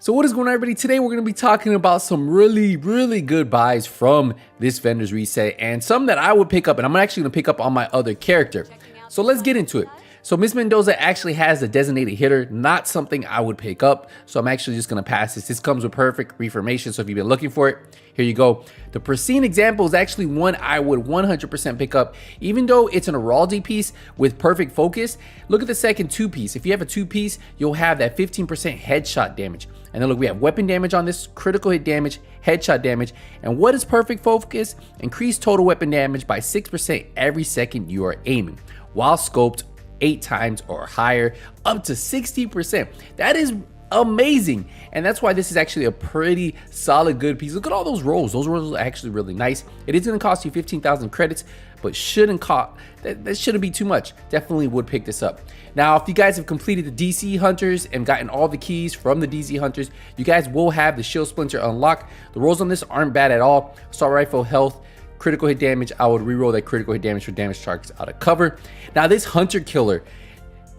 So what is going on, everybody? Today we're going to be talking about some really good buys from this vendor's reset and some that I would pick up, and I'm actually going to pick up on my other character. So let's get into it. So Miss Mendoza actually has a designated hitter, not something I would pick up. So I'm actually just going to pass this. This comes with perfect reformation. So if you've been looking for it, here you go. The pristine example is actually one I would 100% pick up, even though it's an Araldi piece with perfect focus. Look at the second two piece. If you have a two piece, you'll have that 15% headshot damage. And then look, we have weapon damage on this, critical hit damage, headshot damage. And what is perfect focus? Increase total weapon damage by 6% every second you are aiming, while scoped 8 times or higher, up to 60%. That is amazing. And that's why this is actually a pretty solid, good piece. Look at all those rolls. Those rolls are actually really nice. It is going to cost you 15,000 credits, but shouldn't cost, that shouldn't be too much. Definitely would pick this up. Now, if you guys have completed the DC Hunters and gotten all the keys from the DC Hunters, you guys will have the Shield Splinter unlocked. The rolls on this aren't bad at all. Assault Rifle health, critical hit damage, I would reroll that critical hit damage for damage targets out of cover. Now this Hunter Killer,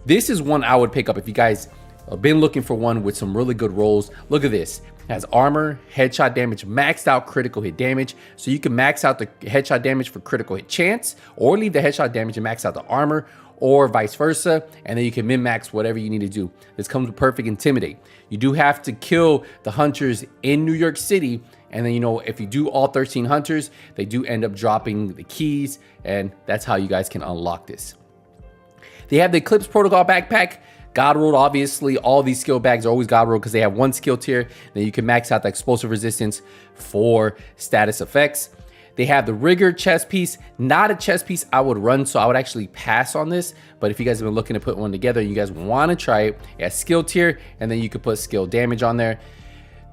this is one I would pick up if you guys have been looking for one with some really good rolls. Look at this. It has armor, headshot damage, maxed out critical hit damage. So you can max out the headshot damage for critical hit chance, or leave the headshot damage and max out the armor, or vice versa. And then you can min-max whatever you need to do. This comes with perfect intimidate. You do have to kill the hunters in New York City. And then, you know, if you do all 13 hunters, they do end up dropping the keys, and that's how you guys can unlock this. They have the Eclipse Protocol backpack. God rolled, obviously, all these skill bags are always God rolled because they have one skill tier. Then you can max out the explosive resistance for status effects. They have the Rigger chest piece, not a chest piece I would run, so I would actually pass on this. But if you guys have been looking to put one together, you guys want to try it. It has skill tier, and then you could put skill damage on there.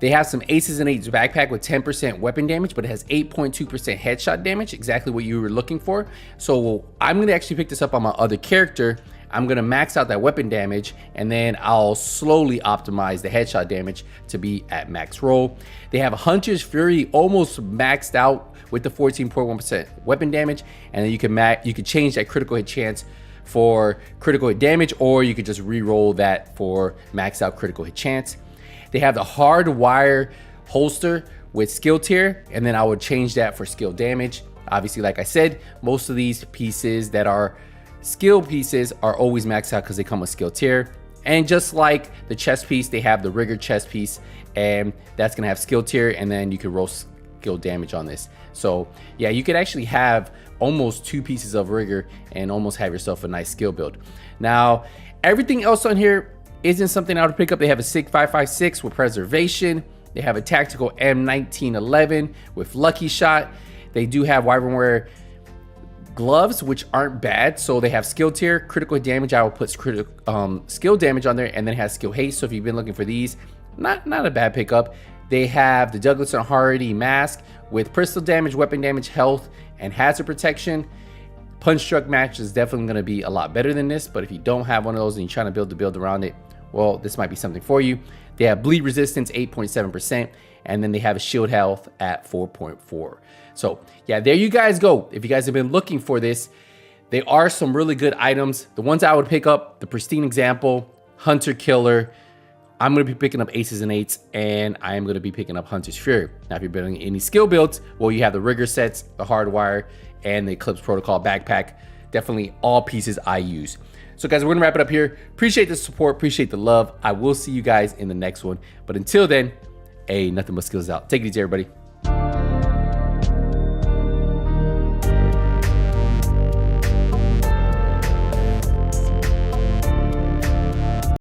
They have some Aces and Eights backpack with 10% weapon damage, but it has 8.2% headshot damage, exactly what you were looking for. So I'm going to actually pick this up on my other character. I'm going to max out that weapon damage, and then I'll slowly optimize the headshot damage to be at max roll. They have Hunter's Fury almost maxed out with the 14.1% weapon damage, and then you can change that critical hit chance for critical hit damage, or you could just re-roll that for max out critical hit chance. They have the hard wire holster with skill tier, and then I would change that for skill damage. Obviously, like I said, most of these pieces that are skill pieces are always maxed out because they come with skill tier. And just like the chest piece, they have the Rigger chest piece, and that's gonna have skill tier, and then you can roll skill damage on this. So yeah, you could actually have almost 2 pieces of Rigger and almost have yourself a nice skill build. Now, everything else on here isn't something I would pick up. They have a SIG 556 with preservation. They have a tactical M1911 with lucky shot. They do have Wyvernware gloves, which aren't bad. So they have skill tier, critical damage. I will put skill damage on there, and then it has skill haste. So if you've been looking for these, not a bad pickup. They have the Douglas and Hardy mask with pistol damage, weapon damage, health, and hazard protection. Punch Truck match is definitely going to be a lot better than this, but if you don't have one of those and you're trying to build around it, well, this might be something for you. They have bleed resistance 8.7%, and then they have a shield health at 4.4. So yeah, there you guys go. If you guys have been looking for this, they are some really good items. The ones I would pick up: the pristine example, Hunter Killer. I'm going to be picking up Aces and Eights, and I am going to be picking up Hunter's Fury. Now, if you're building any skill builds, well, you have the Rigger sets, the Hardwire, and the Eclipse Protocol backpack. Definitely all pieces I use. So guys, we're gonna wrap it up here. Appreciate the support, appreciate the love. I will see you guys in the next one. But until then, hey, nothing but skills out. Take it easy, everybody.